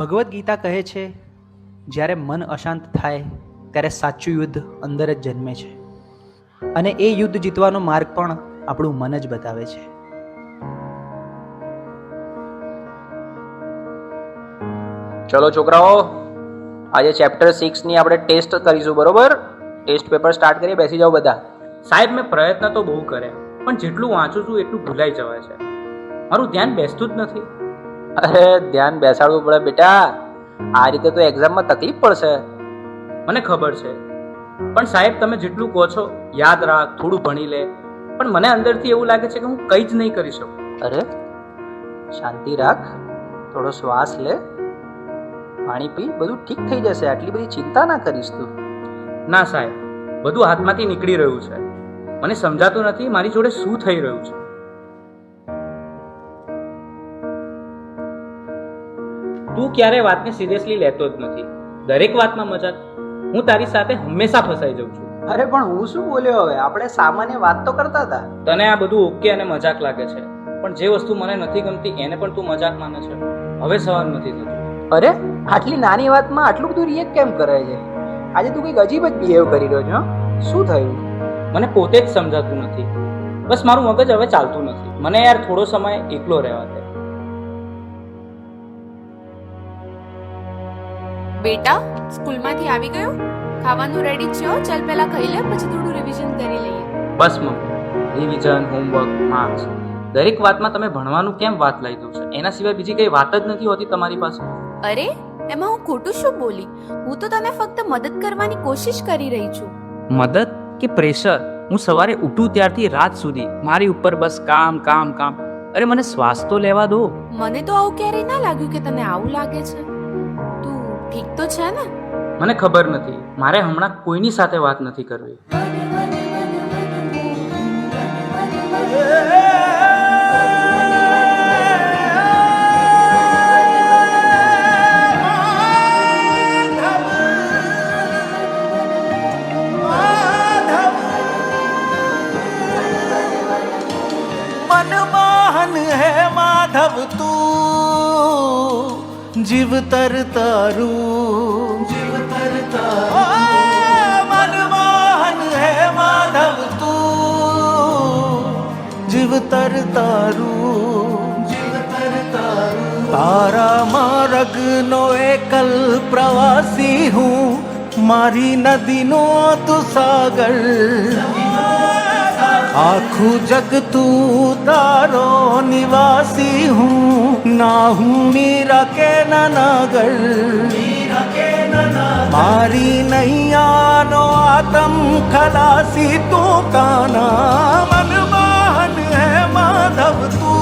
ભગવદ્ ગીતા કહે છે, જ્યારે મન અશાંત થાય ત્યારે સાચું યુદ્ધ અંદર જ જન્મે છે અને એ યુદ્ધ જીતવાનો માર્ગ પણ આપણું મન જ બતાવે છે. ચલો છોકરાઓ, આજે ચેપ્ટર 6 ની આપણે ટેસ્ટ કરીશું. બરોબર? ટેસ્ટ પેપર સ્ટાર્ટ કરીએ. બેસી જાઓ બધા. સાહેબ, મેં પ્રયત્ન તો બહુ કર્યા, પણ જેટલું વાંચું છું એટલું ભૂલાઈ જવાય છે. મારું ધ્યાન બેસતું જ નથી. અરે ધ્યાન બેસાડવું પડે બેટા. આ રીતે તો એક્ઝામમાં તકલીફ પડશે. મને ખબર છે, પણ સાહેબ તમે જેટલું કહો છો યાદ રાખ, થોડું ભણી લે, પણ મને અંદરથી એવું લાગે છે કે હું કંઈ જ નહીં કરી શકું. અરે શાંતિ રાખ, થોડો શ્વાસ લે, પાણી પી, બધું ઠીક થઈ જશે. આટલી બધી ચિંતા ના કરીશ તું. ના સાહેબ, બધું હાથમાંથી નીકળી રહ્યું છે. મને સમજાતું નથી મારી જોડે શું થઈ રહ્યું છે. તું ક્યારે વાતને સિરિયસલી લેતો જ નથી. દરેક વાતમાં મજાક. હું તારી સાથે હંમેશા ફસાઈ જાઉં છું. અરે પણ હું શું બોલ્યો? હવે આપણે સામાન્ય વાત તો કરતા હતા. તને આ બધું ઓકે અને મજાક લાગે છે, પણ જે વસ્તુ મને નથી ગમતી એને પણ તું મજાક માને છે. હવે સહન નથી થતું. અરે આટલી નાની વાતમાં આટલું બધું રિએક્ટ કેમ કરે છે? આજે તું કંઈક અજીબ જ બિહેવ કરી રહ્યો છે. શું થયું? મને પોતે જ સમજાતું નથી. બસ મારું મગજ હવે ચાલતું નથી. મને યાર થોડો સમય એકલો રહેવા દે. બેટા, સ્કૂલમાંથી આવી ગયો? ખાવાનું રેડી છે હો. ચાલ પહેલા ખાઈ લે, પછી થોડું રિવિઝન કરી લઈએ. બસ મમ્મી, રિવિઝન, હોમવર્ક, માર્ક્સ, દરેક વાતમાં તમે ભણવાનું કેમ વાત લઈ દો છો? એના સિવાય બીજી કઈ વાત જ નથી હોતી તમારી પાસે. અરે એમાં હું ખોટું શું બોલી? હું તો તને ફક્ત મદદ કરવાની કોશિશ કરી રહી છું. મદદ કે પ્રેશર? હું સવારે ઉઠું ત્યારથી રાત સુધી મારી ઉપર બસ કામ કામ કામ. અરે મને શ્વાસ તો લેવા દો. મને તો આવું ક્યારેય ના લાગ્યું કે તને આવું લાગે છે. તું ઠીક તો છે ને? મને ખબર નથી. મારે હમણાં કોઈની સાથે વાત નથી કરવી. मनमोहन है माधव तू, जीव तर तारू, जीव तर तारू. मनमोहन है माधव तू, जीव तर तारू, जीव तर तारू. तारा मार्ग नो एकल प्रवासी हूँ, मारी नदी नो तू सागर. आखू जग तू तारो निवासी हूँ, ना हूँ मीरा के नगर. मारी नैया नो आत्म खलासी तू काना. मनमोहन है माधव तू,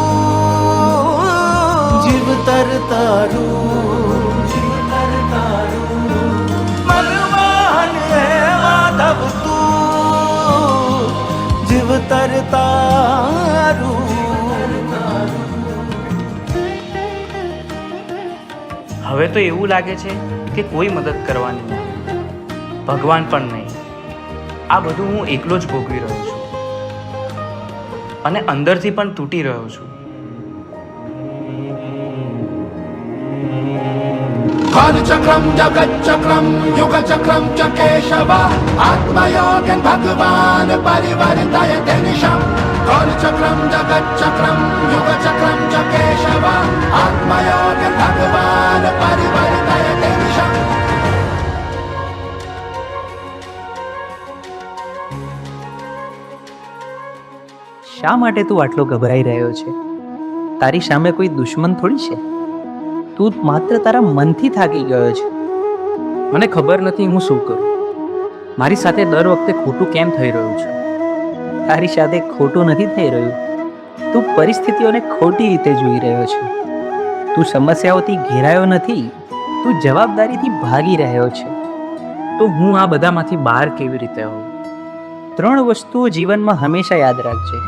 जीव तर तारू, जीव तर तारू. मनमोहन है माधव तू, जीव तर तारू. હવે તો એવું લાગે છે કે કોઈ મદદ કરવાની નહીં, ભગવાન પણ નહીં. આ બધું હું એકલો જ ભોગવી રહ્યો છું અને અંદરથી પણ તૂટી રહ્યો છું. कालचक्रम जगच्चक्रम युगचक्रम च केशव आत्मयोगन भगवान परिवर्तयते निशम्. कालचक्रम जगच्चक्रम युगचक्रम च केशव आत्मयोगन भगवान परिवर्तयते निशम्. શા માટે તું આટલો ગભરાઈ રહ્યો છે? તારી સામે કોઈ દુશ્મન થોડી છે. તું માત્ર તારા મનથી થાકી ગયો છે. મને ખબર નથી હું શું કરું. મારી સાથે દર વખતે ખોટું કેમ થઈ રહ્યું છે? તારી સાથે ખોટું નથી થઈ રહ્યું. તું પરિસ્થિતિઓને ખોટી રીતે જોઈ રહ્યો છે. તું સમસ્યાઓથી ઘેરાયો નથી, તું જવાબદારીથી ભાગી રહ્યો છે. તો હું આ બધામાંથી બહાર કેવી રીતે આવું? 3 વસ્તુઓ જીવનમાં હંમેશા યાદ રાખજે.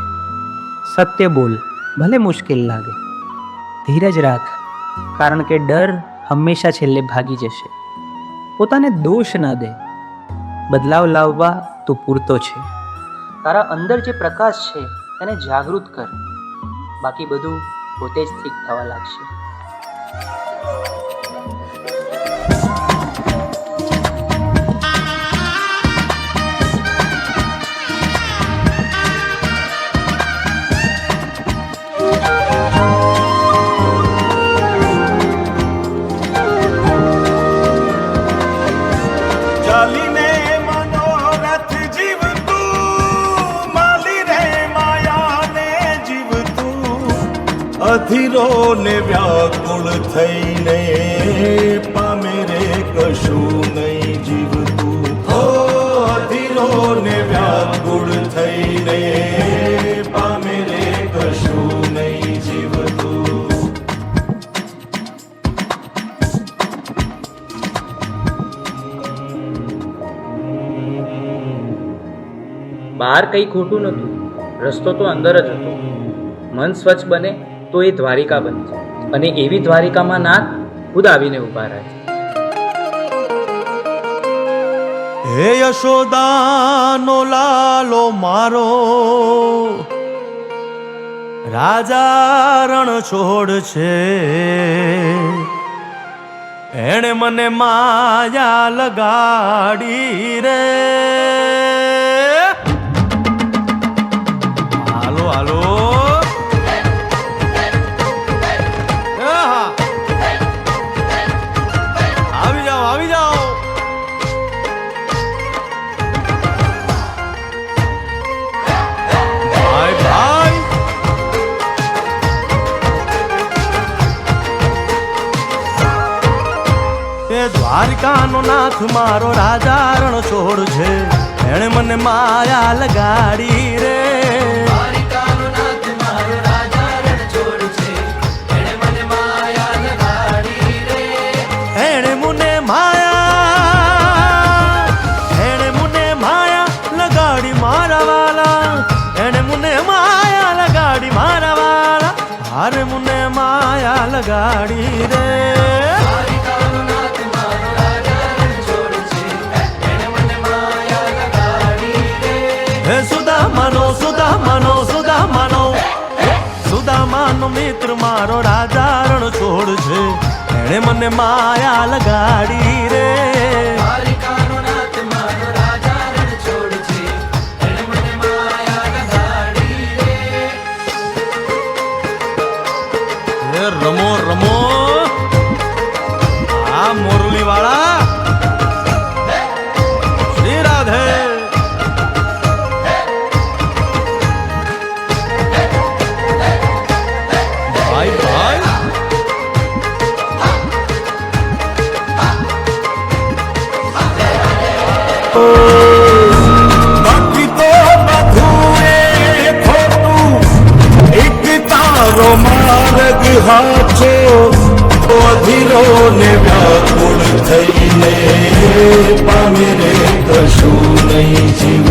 સત્ય બોલ, ભલે મુશ્કેલ લાગે. ધીરજ રાખ, કારણ કે ડર હંમેશા છેલ્લે ભાગી જશે. પોતાને દોષ ન દે, બદલાવ લાવવા તો પૂરતો છે. તારા અંદર જે પ્રકાશ છે એને જાગૃત કર. બાકી બધું પોતે જ ઠીક થવા લાગશે. અધીરો ને વ્યાકુળ થઈને પામે રે કશું નહીં જીવતું. હો અધીરો ને વ્યાકુળ થઈને પામે રે કશું નહીં જીવતું. બહાર કંઈ ખોટું નહોતું, રસ્તો તો અંદર જ હતો. મન સ્વચ્છ બને તો એ દ્વારિકા બની જાય, અને એવી દ્વારિકામાં નાથ ખુદ આવીને ઊભા રહે છે. હે યશોદાનો લાલો મારો, રાજા રણ છોડ છે. એણે મને માયા લગાડી રે. હાલો હાલો આહા. આવી જાઓ આવી જાઓ. ભાઈ ભાઈ તે દ્વારકાનો નાથ મારો રાજા રણ છોડ છે. એણે મને માયા લગાડી રે. એણે મને માયા લગાડી મારા વાલા. એણે મને માયા લગાડી મારા વાલા. હારે મને માયા લગાડી રે. હે સુદામાનો સુદામાનો સુદામાનો સુદામાનો મિત્ર મારો રાજા રણ છોડ છે. એણે મને માયા લગાડી રે. હે રમો રમો આ મોરલી વાળા. શ્રી રાધે. ભાઈ ભાઈ બાકી તો બધું એ ખોટું, એક તારો માર્ગ હાચો. અધીરો ને વ્યાકુળ થઈને પામે રે કશું નહીં જીવ.